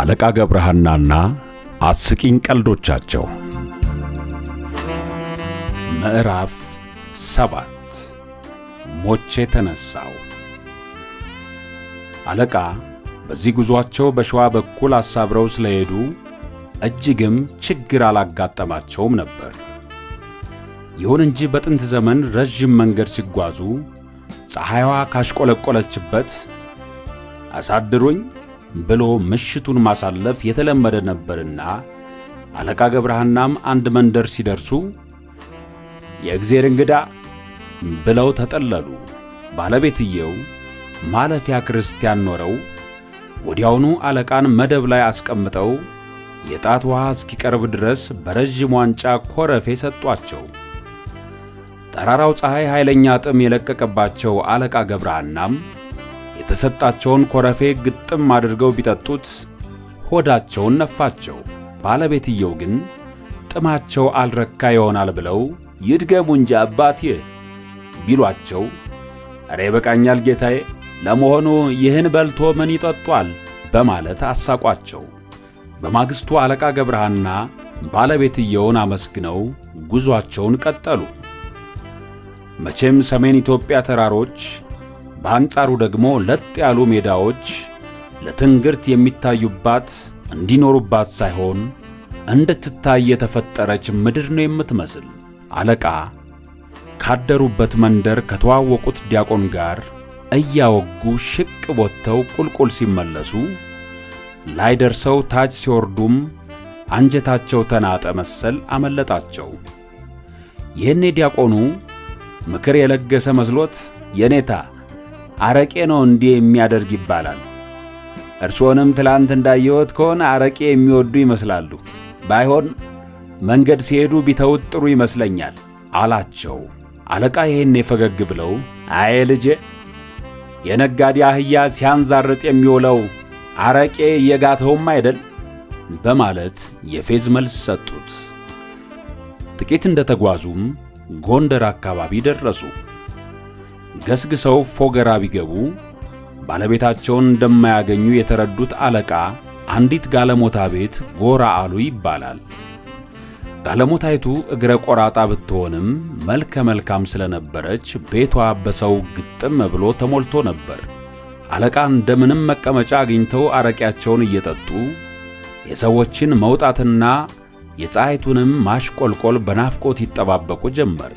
አለቃ ገብረሃናና አስቂኝ ቀልዶቻቸው። ምዕራፍ 7 ሞቼ ተነሳው። አለቃ በዚህ ጉዟቸው በሸዋ በኩል አሳብረው ስለሄዱ እጅግም ችግር አላጋጠማቸውም ነበር። ይሁን እንጂ በጥንት ዘመን ረጅም መንገድ ሲጓዙ ፀሐይዋ ካሽቆለቆለችበት አሳድሩኝ ብሎ ምሽቱን ማሳለፍ የተለመደ ነበርና አለቃ ገብረሃናም አንድ መንደር ሲደርሱ የእግዚአብሔር እንግዳ ብለው ተጠለሉ። ባለቤትየው ማለፊያ ክርስቲያን ኖረው ወዲያውኑ አለቃን መደብ ላይ አስቀምጠው የጣት ውሃ እስኪቀርብ ድረስ በረጅም ዋንጫ ኮረፌ ሰጧቸው። ጠራራው ፀሐይ ኃይለኛ ጥም የለቀቀባቸው አለቃ ገብረሃናም የተሰጣቸውን ኮረፌ ግጥም አድርገው ቢጠጡት ሆዳቸውን ነፋቸው። ባለቤትየው ግን ጥማቸው አልረካ ይሆናል ብለው ይድገሙ እንጂ አባቴ ቢሏቸው ኧረ ይበቃኛል ጌታዬ፣ ለመሆኑ ይህን በልቶ ምን ይጠጧል በማለት አሳቋቸው። በማግስቱ አለቃ ገብረሃና ባለቤትየውን አመስግነው ጉዟቸውን ቀጠሉ። መቼም ሰሜን ኢትዮጵያ ተራሮች፣ በአንጻሩ ደግሞ ለጥ ያሉ ሜዳዎች ለትንግርት የሚታዩባት እንዲኖሩባት ሳይሆን እንድትታይ የተፈጠረች ምድር ነው የምትመስል። አለቃ ካደሩበት መንደር ከተዋወቁት ዲያቆን ጋር እያወጉ ሽቅብ ወጥተው ቁልቁል ሲመለሱ ላይ ደርሰው ታች ሲወርዱም አንጀታቸው ተናጠ መሰል አመለጣቸው። ይህኔ ዲያቆኑ ምክር የለገሰ መስሎት የኔታ አረቄ ነው እንዲህ የሚያደርግ ይባላል። እርሶንም ትላንት እንዳየሁት ከሆነ አረቄ የሚወዱ ይመስላሉ። ባይሆን መንገድ ሲሄዱ ቢተውት ጥሩ ይመስለኛል አላቸው። አለቃ ይሄን ፈገግ ብለው አይ ልጄ፣ የነጋዴ አህያ ሲያንዛርጥ የሚውለው አረቄ እየጋተውም አይደል በማለት የፌዝ መልስ ሰጡት። ጥቂት እንደተጓዙም ጎንደር አካባቢ ደረሱ። ገስግሰው ፎገራ ቢገቡ ባለቤታቸውን እንደማያገኙ የተረዱት አለቃ አንዲት ጋለሞታ ቤት ጎራ አሉ ይባላል። ጋለሞታይቱ እግረ ቆራጣ ብትሆንም መልከ መልካም ስለነበረች ቤቷ በሰው ግጥም ብሎ ተሞልቶ ነበር። አለቃ እንደምንም መቀመጫ አግኝተው አረቂያቸውን እየጠጡ የሰዎችን መውጣትና የፀሐይቱንም ማሽቆልቆል በናፍቆት ይጠባበቁ ጀመር።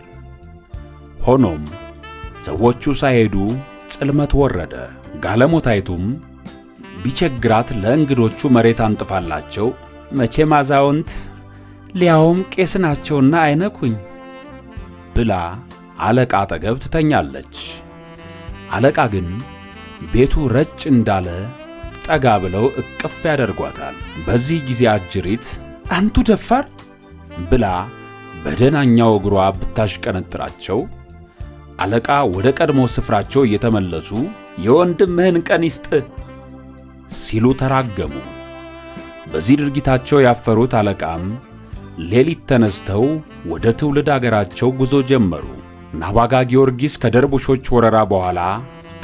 ሆኖም ሰዎቹ ሳይሄዱ ጽልመት ወረደ። ጋለሞታይቱም ቢቸግራት ለእንግዶቹ መሬት አንጥፋላቸው መቼም አዛውንት ሊያውም ቄስ ናቸውና አይነኩኝ ብላ አለቃ አጠገብ ትተኛለች። አለቃ ግን ቤቱ ረጭ እንዳለ ጠጋ ብለው እቅፍ ያደርጓታል። በዚህ ጊዜ አጅሪት አንቱ ደፋር ብላ በደናኛው እግሯ ብታሽቀነጥራቸው አለቃ ወደ ቀድሞ ስፍራቸው እየተመለሱ የወንድምህን ቀን ይስጥህ ሲሉ ተራገሙ። በዚህ ድርጊታቸው ያፈሩት አለቃም ሌሊት ተነስተው ወደ ትውልድ አገራቸው ጉዞ ጀመሩ። ናባጋ ጊዮርጊስ ከደርቡሾች ወረራ በኋላ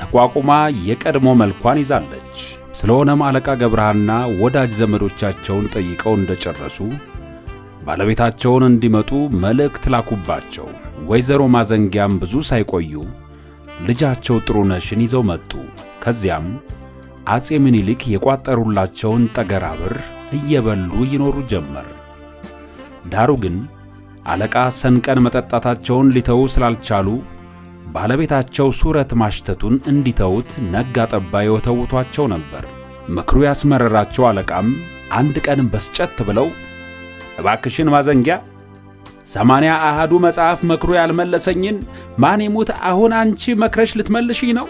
ተቋቁማ የቀድሞ መልኳን ይዛለች። ስለሆነም አለቃ ገብረሃና ወዳጅ ዘመዶቻቸውን ጠይቀው እንደጨረሱ ባለቤታቸውን እንዲመጡ መልእክት ላኩባቸው። ወይዘሮ ማዘንጊያም ብዙ ሳይቆዩ ልጃቸው ጥሩነሽን ይዘው መጡ። ከዚያም አጼ ምኒልክ የቋጠሩላቸውን ጠገራ ብር እየበሉ ይኖሩ ጀመር። ዳሩ ግን አለቃ ሰንቀን መጠጣታቸውን ሊተው ስላልቻሉ ባለቤታቸው ሱረት ማሽተቱን እንዲተውት ነጋ ጠባ ይወተውቷቸው ነበር። ምክሩ ያስመረራቸው አለቃም አንድ ቀን በስጨት ብለው እባክሽን ማዘንጊያ 80 አሃዱ መጽሐፍ መክሮ ያልመለሰኝን ማን ይሙት አሁን አንቺ መክረሽ ልትመልሽኝ ነው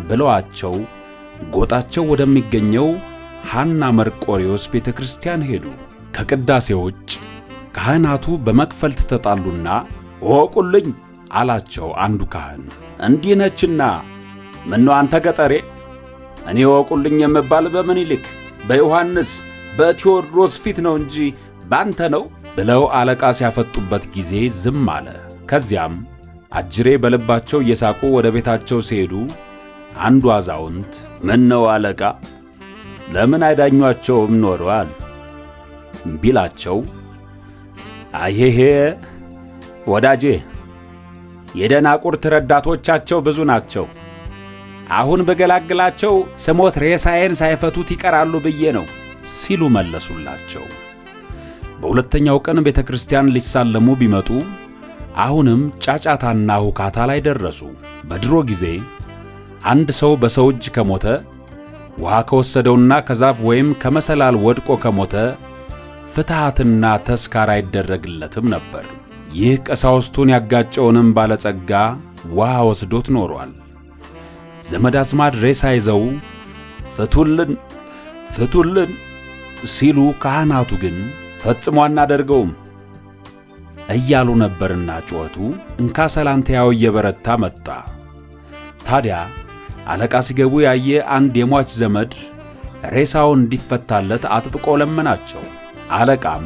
ብለዋቸው ጎጣቸው ወደሚገኘው ሐና መርቆሪዎስ ቤተክርስቲያን ሄዱ። ከቅዳሴ ውጭ ካህናቱ በመክፈልት ተጣሉና ወቁልኝ አላቸው አንዱ ካህን። እንዲህ ነችና ምነው አንተ ገጠሬ፣ እኔ ወቁልኝ የምባል በምኒልክ በዮሐንስ በቴዎድሮስ ፊት ነው እንጂ ባንተ ነው ብለው አለቃ ሲያፈጡበት ጊዜ ዝም አለ። ከዚያም አጅሬ በልባቸው እየሳቁ ወደ ቤታቸው ሲሄዱ አንዱ አዛውንት ምን ነው አለቃ ለምን አይዳኟቸውም ኖረዋል ቢላቸው፣ አይሄ ወዳጄ የደናቁርት ረዳቶቻቸው ብዙ ናቸው። አሁን በገላግላቸው ስሞት ሬሳዬን ሳይፈቱት ይቀራሉ ብዬ ነው ሲሉ መለሱላቸው። በሁለተኛው ቀን ቤተ ክርስቲያን ሊሳለሙ ቢመጡ አሁንም ጫጫታና ሁካታ ላይ ደረሱ። በድሮ ጊዜ አንድ ሰው በሰው እጅ ከሞተ ውሃ ከወሰደውና ከዛፍ ወይም ከመሰላል ወድቆ ከሞተ ፍትሐትና ተስካር አይደረግለትም ነበር። ይህ ቀሳውስቱን ያጋጨውንም ባለጸጋ ውሃ ወስዶት ኖሯል። ዘመድ አዝማድ ሬሳ ይዘው ፍቱልን ፍቱልን ሲሉ፣ ካህናቱ ግን ፈጽሞ አናደርገውም እያሉ ነበርና ጩኸቱ እንካ ሰላንታያው እየበረታ መጣ። ታዲያ አለቃ ሲገቡ ያየ አንድ የሟች ዘመድ ሬሳው እንዲፈታለት አጥብቆ ለመናቸው። አለቃም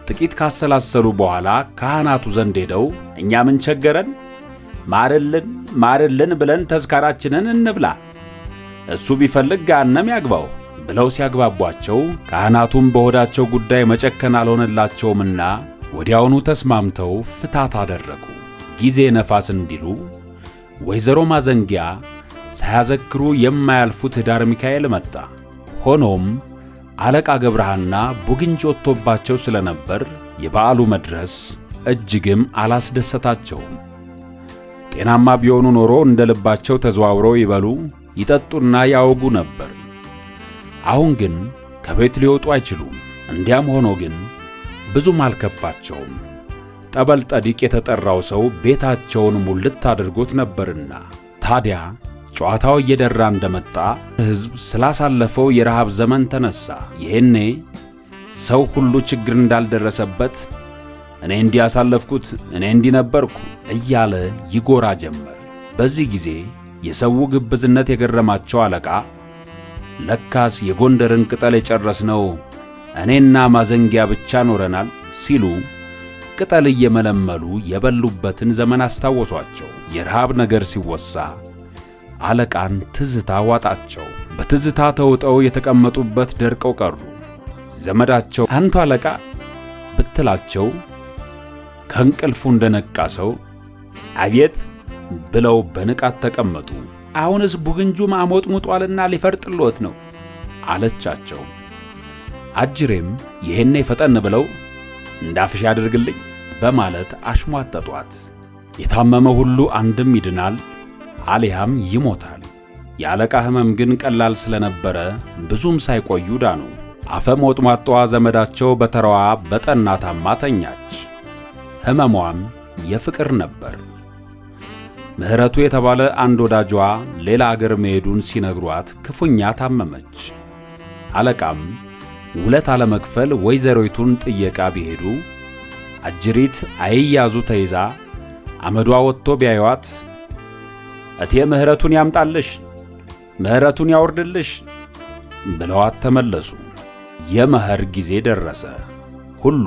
ጥቂት ካሰላሰሉ በኋላ ካህናቱ ዘንድ ሄደው እኛ ምን ቸገረን፣ ማርልን ማርልን ብለን ተዝካራችንን እንብላ፣ እሱ ቢፈልግ ገሃነም ያግባው ብለው ሲያግባቧቸው፣ ካህናቱም በሆዳቸው ጉዳይ መጨከን አልሆነላቸውምና ወዲያውኑ ተስማምተው ፍታት አደረጉ። ጊዜ ነፋስ እንዲሉ ወይዘሮ ማዘንጊያ ሳያዘክሩ የማያልፉት ኅዳር ሚካኤል መጣ። ሆኖም አለቃ ገብረሃና ቡግንጅ ወጥቶባቸው ስለነበር የበዓሉ መድረስ እጅግም አላስደሰታቸውም። ጤናማ ቢሆኑ ኖሮ እንደ ልባቸው ተዘዋውረው ይበሉ ይጠጡና ያወጉ ነበር። አሁን ግን ከቤት ሊወጡ አይችሉም። እንዲያም ሆኖ ግን ብዙም አልከፋቸውም። ጠበል ጠዲቅ የተጠራው ሰው ቤታቸውን ሙልት አድርጎት ነበርና። ታዲያ ጨዋታው እየደራ እንደመጣ ሕዝብ ስላሳለፈው የረሃብ ዘመን ተነሳ። ይሄኔ ሰው ሁሉ ችግር እንዳልደረሰበት እኔ እንዲህ ያሳለፍኩት እኔ እንዲህ ነበርኩ እያለ ይጎራ ጀመር። በዚህ ጊዜ የሰው ግብዝነት የገረማቸው አለቃ ለካስ የጎንደርን ቅጠል የጨረስነው እኔና ማዘንጊያ ብቻ ኖረናል ሲሉ ቅጠል እየመለመሉ የበሉበትን ዘመን አስታወሷቸው። የረሃብ ነገር ሲወሳ አለቃን ትዝታ ዋጣቸው። በትዝታ ተውጠው የተቀመጡበት ደርቀው ቀሩ። ዘመዳቸው አንቱ አለቃ ብትላቸው ከእንቅልፉ እንደነቃ ሰው አቤት ብለው በንቃት ተቀመጡ። አሁንስ ቡግንጁ ማሞጥሙጧልና ሊፈርጥሎት ነው አለቻቸው። አጅሬም ይሄኔ ፈጠን ብለው እንዳፍሽ ያድርግልኝ በማለት አሽሟጠጧት። የታመመ ሁሉ አንድም ይድናል አሊያም ይሞታል። የአለቃ ሕመም ግን ቀላል ስለነበረ ብዙም ሳይቆዩ ዳኑ። አፈ ሞጥሟጧዋ ዘመዳቸው በተራዋ በጠና ታማ ተኛች። ሕመሟም የፍቅር ነበር። ምህረቱ የተባለ አንድ ወዳጇ ሌላ አገር መሄዱን ሲነግሯት ክፉኛ ታመመች። አለቃም ውለት አለመክፈል ወይዘሮይቱን ጥየቃ ቢሄዱ አጅሪት አይያዙ ተይዛ አመዷ ወጥቶ ቢያዩዋት እቴ ምህረቱን ያምጣልሽ፣ ምህረቱን ያወርድልሽ ብለዋት ተመለሱ። የመኸር ጊዜ ደረሰ። ሁሉ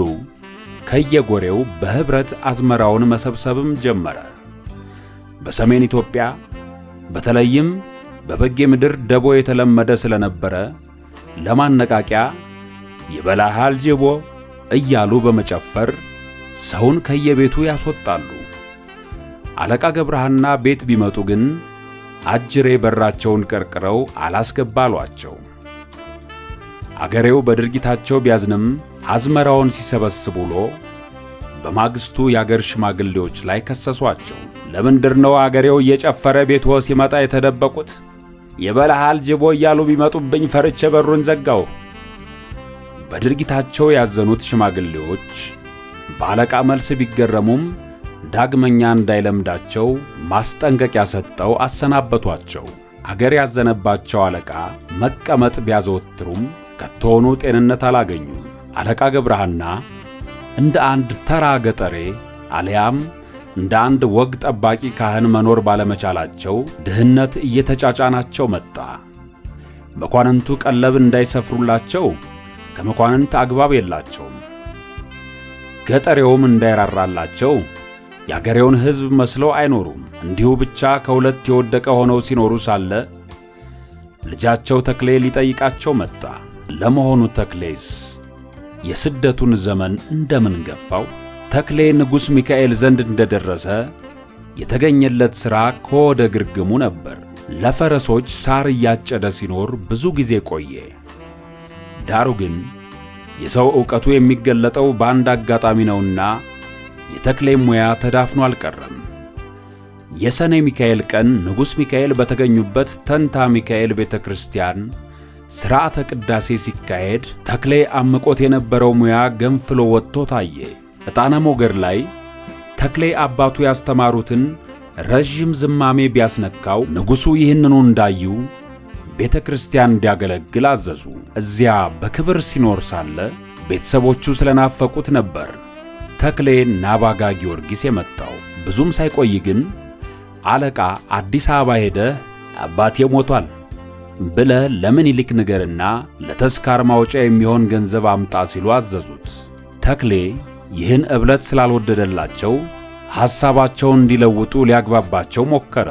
ከየጎሬው በህብረት አዝመራውን መሰብሰብም ጀመረ። በሰሜን ኢትዮጵያ በተለይም በበጌ ምድር ደቦ የተለመደ ስለነበረ ለማነቃቂያ ይበላሃል ጅቦ እያሉ በመጨፈር ሰውን ከየቤቱ ያስወጣሉ። አለቃ ገብረሃና ቤት ቢመጡ ግን አጅሬ በራቸውን ቀርቅረው አላስገባሏቸው። አገሬው በድርጊታቸው ቢያዝንም አዝመራውን ሲሰበስብ ውሎ በማግስቱ የአገር ሽማግሌዎች ላይ ከሰሷቸው። ለምንድር ነው አገሬው እየጨፈረ ቤቶ ሲመጣ የተደበቁት? ይበላሃል ጅቦ እያሉ ቢመጡብኝ ፈርቼ በሩን ዘጋው። በድርጊታቸው ያዘኑት ሽማግሌዎች በአለቃ መልስ ቢገረሙም ዳግመኛ እንዳይለምዳቸው ማስጠንቀቂያ ሰጠው አሰናበቷቸው። አገር ያዘነባቸው አለቃ መቀመጥ ቢያዘወትሩም ከቶኑ ጤንነት አላገኙም። አለቃ ገብረሃና እንደ አንድ ተራ ገጠሬ አልያም እንደ አንድ ወግ ጠባቂ ካህን መኖር ባለመቻላቸው ድህነት እየተጫጫናቸው መጣ። መኳንንቱ ቀለብ እንዳይሰፍሩላቸው ከመኳንንት አግባብ የላቸውም። ገጠሬውም እንዳይራራላቸው የአገሬውን ሕዝብ መስለው አይኖሩም። እንዲሁ ብቻ ከሁለት የወደቀ ሆነው ሲኖሩ ሳለ ልጃቸው ተክሌ ሊጠይቃቸው መጣ። ለመሆኑ ተክሌስ የስደቱን ዘመን እንደምን ገፋው? ተክሌ ንጉሥ ሚካኤል ዘንድ እንደደረሰ የተገኘለት ሥራ ከወደ ግርግሙ ነበር። ለፈረሶች ሳር እያጨደ ሲኖር ብዙ ጊዜ ቆየ። ዳሩ ግን የሰው ዕውቀቱ የሚገለጠው በአንድ አጋጣሚ ነውና የተክሌ ሙያ ተዳፍኖ አልቀረም። የሰኔ ሚካኤል ቀን ንጉሥ ሚካኤል በተገኙበት ተንታ ሚካኤል ቤተ ክርስቲያን ሥርዓተ ቅዳሴ ሲካሄድ ተክሌ አምቆት የነበረው ሙያ ገንፍሎ ወጥቶ ታየ። ዕጣነ ሞገር ላይ ተክሌ አባቱ ያስተማሩትን ረዥም ዝማሜ ቢያስነካው ንጉሡ ይህንኑ እንዳዩ ቤተ ክርስቲያን እንዲያገለግል አዘዙ። እዚያ በክብር ሲኖር ሳለ ቤተሰቦቹ ስለናፈቁት ነበር ተክሌ ናባጋ ጊዮርጊስ የመጣው። ብዙም ሳይቆይ ግን አለቃ አዲስ አበባ ሄደህ አባቴ ሞቷል ብለህ ለምኒልክ ንገርና ለተስካር ማውጫ የሚሆን ገንዘብ አምጣ ሲሉ አዘዙት። ተክሌ ይህን እብለት ስላልወደደላቸው ሐሳባቸውን እንዲለውጡ ሊያግባባቸው ሞከረ።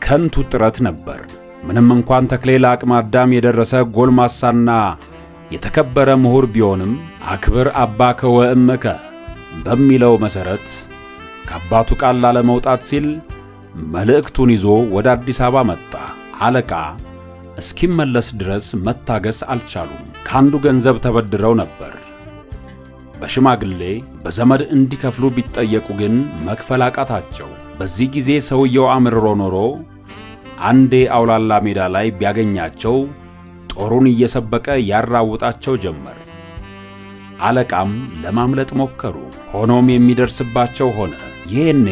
ከንቱ ጥረት ነበር። ምንም እንኳን ተክሌ ለአቅመ አዳም የደረሰ ጎልማሳና የተከበረ ምሁር ቢሆንም አክብር አባከ ወእምከ በሚለው መሠረት ከአባቱ ቃል ላለመውጣት ሲል መልእክቱን ይዞ ወደ አዲስ አበባ መጣ። አለቃ እስኪመለስ ድረስ መታገስ አልቻሉም። ከአንዱ ገንዘብ ተበድረው ነበር። በሽማግሌ በዘመድ እንዲከፍሉ ቢጠየቁ ግን መክፈል አቃታቸው። በዚህ ጊዜ ሰውየው አምርሮ ኖሮ አንዴ አውላላ ሜዳ ላይ ቢያገኛቸው ጦሩን እየሰበቀ ያራውጣቸው ጀመር። አለቃም ለማምለጥ ሞከሩ። ሆኖም የሚደርስባቸው ሆነ። ይህኔ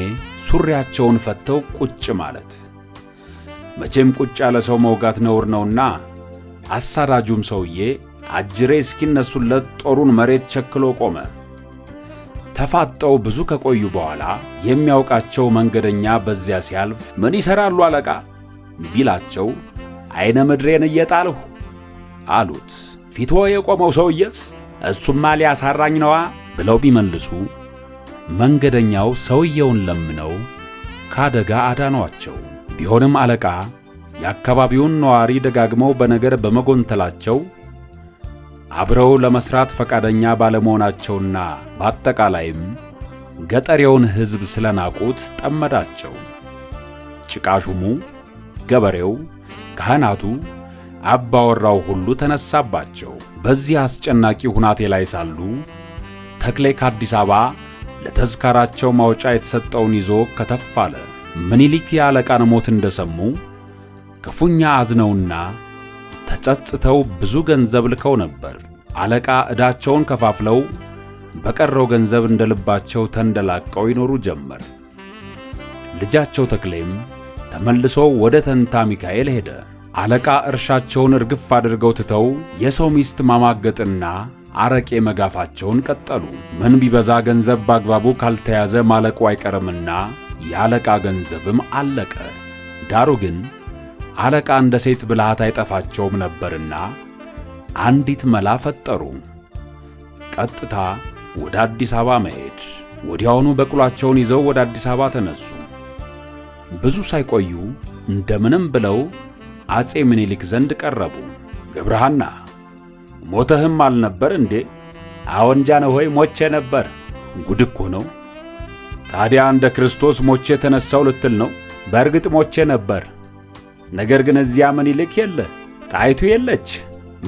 ሱሪያቸውን ፈተው ቁጭ ማለት። መቼም ቁጭ ያለ ሰው መውጋት ነውር ነውና አሳዳጁም ሰውዬ አጅሬ እስኪነሱለት ጦሩን መሬት ቸክሎ ቆመ። ተፋጠው ብዙ ከቆዩ በኋላ የሚያውቃቸው መንገደኛ በዚያ ሲያልፍ ምን ይሠራሉ አለቃ ቢላቸው አይነ ምድሬን እየጣልሁ አሉት። ፊቶ የቆመው ሰውዬስ እሱማ ሊያሳራኝ ነዋ ብለው ቢመልሱ መንገደኛው ሰውየውን ለምነው ካደጋ አዳኗቸው። ቢሆንም አለቃ የአካባቢውን ነዋሪ ደጋግመው በነገር በመጎንተላቸው አብረው ለመስራት ፈቃደኛ ባለመሆናቸውና በአጠቃላይም ገጠሬውን ሕዝብ ስለናቁት ጠመዳቸው። ጭቃሹሙ፣ ገበሬው፣ ካህናቱ፣ አባወራው ሁሉ ተነሳባቸው። በዚህ አስጨናቂ ሁናቴ ላይ ሳሉ ተክሌ ከአዲስ አበባ ለተዝካራቸው ማውጫ የተሰጠውን ይዞ ከተፍ አለ። ምኒልክ የአለቃን ሞት እንደሰሙ ክፉኛ አዝነውና ተጸጽተው ብዙ ገንዘብ ልከው ነበር። አለቃ ዕዳቸውን ከፋፍለው በቀረው ገንዘብ እንደልባቸው ተንደላቀው ይኖሩ ጀመር። ልጃቸው ተክሌም ተመልሶ ወደ ተንታ ሚካኤል ሄደ። አለቃ እርሻቸውን እርግፍ አድርገው ትተው የሰው ሚስት ማማገጥና አረቄ መጋፋቸውን ቀጠሉ። ምን ቢበዛ ገንዘብ በአግባቡ ካልተያዘ ማለቁ አይቀርምና የአለቃ ገንዘብም አለቀ። ዳሩ ግን አለቃ እንደ ሴት ብልሃት አይጠፋቸውም ነበርና አንዲት መላ ፈጠሩ። ቀጥታ ወደ አዲስ አበባ መሄድ። ወዲያውኑ በቅሏቸውን ይዘው ወደ አዲስ አበባ ተነሱ። ብዙ ሳይቆዩ እንደምንም ብለው አጼ ምኒልክ ዘንድ ቀረቡ። ገብረሃና ሞተህም አልነበር እንዴ? አዎን ጃንሆይ ሞቼ ነበር። ጉድ እኮ ነው። ታዲያ እንደ ክርስቶስ ሞቼ ተነሳው ልትል ነው? በእርግጥ ሞቼ ነበር። ነገር ግን እዚያ ምኒልክ የለ፣ ጣይቱ የለች፣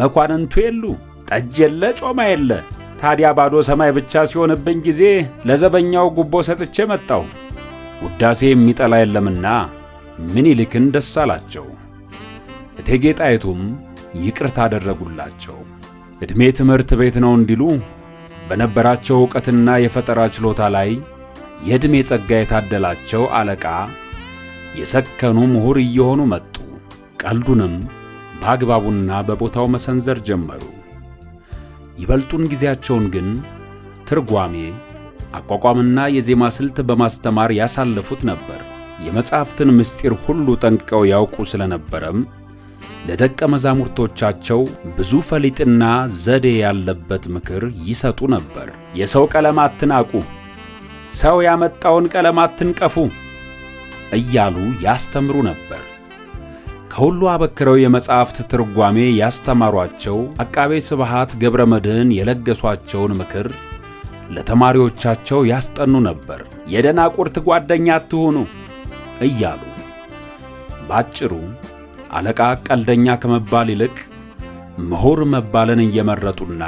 መኳንንቱ የሉ፣ ጠጅ የለ፣ ጮማ የለ። ታዲያ ባዶ ሰማይ ብቻ ሲሆንብኝ ጊዜ ለዘበኛው ጉቦ ሰጥቼ መጣሁ። ውዳሴ የሚጠላ የለምና ምኒልክን ደስ አላቸው። እቴጌ ጣይቱም ይቅርታ አደረጉላቸው። ዕድሜ ትምህርት ቤት ነው እንዲሉ በነበራቸው ዕውቀትና የፈጠራ ችሎታ ላይ የዕድሜ ጸጋ የታደላቸው አለቃ የሰከኑ ምሁር እየሆኑ መጡ። ቀልዱንም በአግባቡና በቦታው መሰንዘር ጀመሩ። ይበልጡን ጊዜያቸውን ግን ትርጓሜ፣ አቋቋምና የዜማ ስልት በማስተማር ያሳለፉት ነበር። የመጻሕፍትን ምስጢር ሁሉ ጠንቅቀው ያውቁ ስለነበረም ለደቀ መዛሙርቶቻቸው ብዙ ፈሊጥና ዘዴ ያለበት ምክር ይሰጡ ነበር። የሰው ቀለም አትናቁ፣ ሰው ያመጣውን ቀለም አትንቀፉ እያሉ ያስተምሩ ነበር። ከሁሉ አበክረው የመጻሕፍት ትርጓሜ ያስተማሯቸው አቃቤ ስብሐት ገብረ መድኅን የለገሷቸውን ምክር ለተማሪዎቻቸው ያስጠኑ ነበር። የደናቁርት ጓደኛ አትሁኑ እያሉ። ባጭሩ አለቃ ቀልደኛ ከመባል ይልቅ ምሁር መባልን እየመረጡና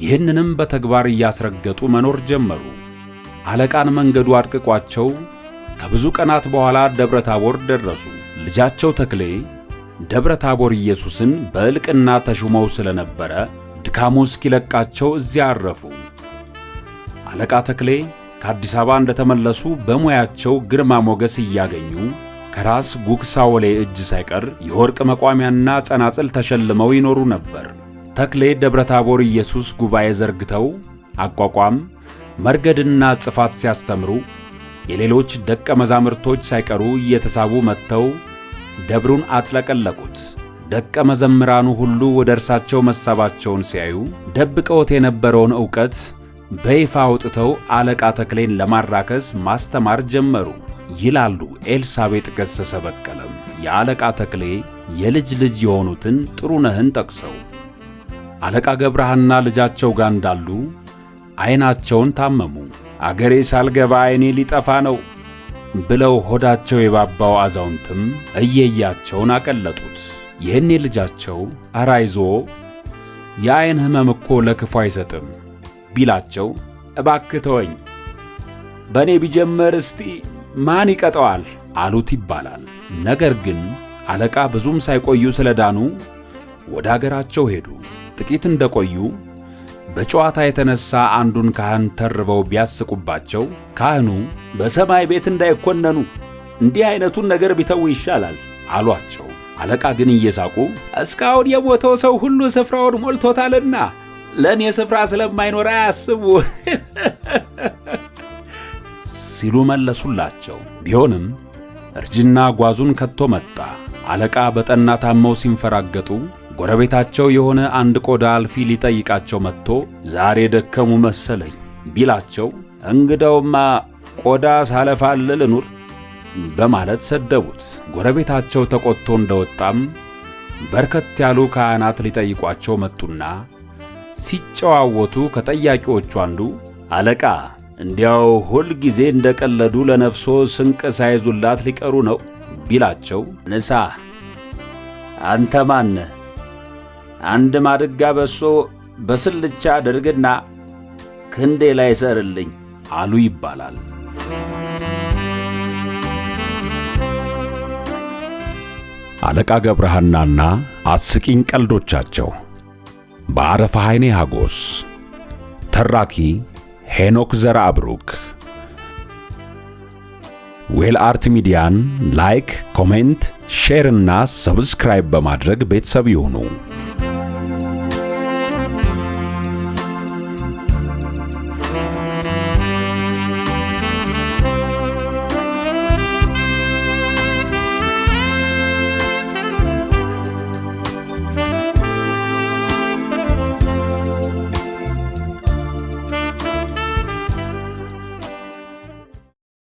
ይህንንም በተግባር እያስረገጡ መኖር ጀመሩ። አለቃን መንገዱ አድቅቋቸው ከብዙ ቀናት በኋላ ደብረ ታቦር ደረሱ። ልጃቸው ተክሌ ደብረ ታቦር ኢየሱስን በዕልቅና ተሹመው ስለነበረ ድካሙ እስኪለቃቸው እዚያ አረፉ። አለቃ ተክሌ ከአዲስ አበባ እንደተመለሱ በሙያቸው ግርማ ሞገስ እያገኙ ከራስ ጉግሳ ወሌ እጅ ሳይቀር የወርቅ መቋሚያና ጸናጽል ተሸልመው ይኖሩ ነበር። ተክሌ ደብረ ታቦር ኢየሱስ ጉባኤ ዘርግተው አቋቋም፣ መርገድና ጽፋት ሲያስተምሩ የሌሎች ደቀ መዛሙርቶች ሳይቀሩ እየተሳቡ መጥተው ደብሩን አጥለቀለቁት። ደቀ መዘምራኑ ሁሉ ወደ እርሳቸው መሳባቸውን ሲያዩ ደብቀውት የነበረውን ዕውቀት በይፋ አውጥተው አለቃ ተክሌን ለማራከስ ማስተማር ጀመሩ ይላሉ ኤልሳቤጥ ገሰሰ በቀለም የአለቃ ተክሌ የልጅ ልጅ የሆኑትን ጥሩነህን ጠቅሰው። አለቃ ገብረሐና ልጃቸው ጋር እንዳሉ ዓይናቸውን ታመሙ። አገሬ ሳልገባ ዓይኔ ሊጠፋ ነው ብለው ሆዳቸው የባባው አዛውንትም እየያቸውን አቀለጡት። ይህኔ ልጃቸው ኧረ አይዞህ የዓይን ሕመም እኮ ለክፉ አይሰጥም ቢላቸው እባክህ ተወኝ፣ በእኔ ቢጀመር እስቲ ማን ይቀጠዋል አሉት ይባላል። ነገር ግን አለቃ ብዙም ሳይቆዩ ስለዳኑ ወደ አገራቸው ሄዱ። ጥቂት እንደቆዩ በጨዋታ የተነሳ አንዱን ካህን ተርበው ቢያስቁባቸው ካህኑ በሰማይ ቤት እንዳይኮነኑ እንዲህ አይነቱን ነገር ቢተው ይሻላል አሏቸው። አለቃ ግን እየሳቁ እስካሁን የሞተው ሰው ሁሉ ስፍራውን ሞልቶታልና ለእኔ ስፍራ ስለማይኖር አያስቡ ሲሉ መለሱላቸው። ቢሆንም እርጅና ጓዙን ከቶ መጣ። አለቃ በጠና ታመው ሲንፈራገጡ ጎረቤታቸው የሆነ አንድ ቆዳ አልፊ ሊጠይቃቸው መጥቶ ዛሬ ደከሙ መሰለኝ ቢላቸው እንግዳውማ ቆዳ ሳለፋልል ኑር በማለት ሰደቡት። ጎረቤታቸው ተቆጥቶ እንደወጣም በርከት ያሉ ካህናት ሊጠይቋቸው መጡና ሲጨዋወቱ ከጠያቂዎቹ አንዱ አለቃ እንዲያው ሁል ጊዜ እንደቀለዱ ለነፍሶ ስንቅ ሳይዙላት ሊቀሩ ነው ቢላቸው ንሳ አንተ ማን አንድ ማድጋ በሶ በስልቻ አድርግና ክንዴ ላይ ሰርልኝ አሉ ይባላል። አለቃ ገብረሐናና አስቂኝ ቀልዶቻቸው በአረፋ ኃይኔ ሀጎስ። ተራኪ ሄኖክ ዘርአብሩክ። ዌል አርት ሚዲያን ላይክ፣ ኮሜንት፣ ሼር እና ሰብስክራይብ በማድረግ ቤተሰብ ይሁኑ።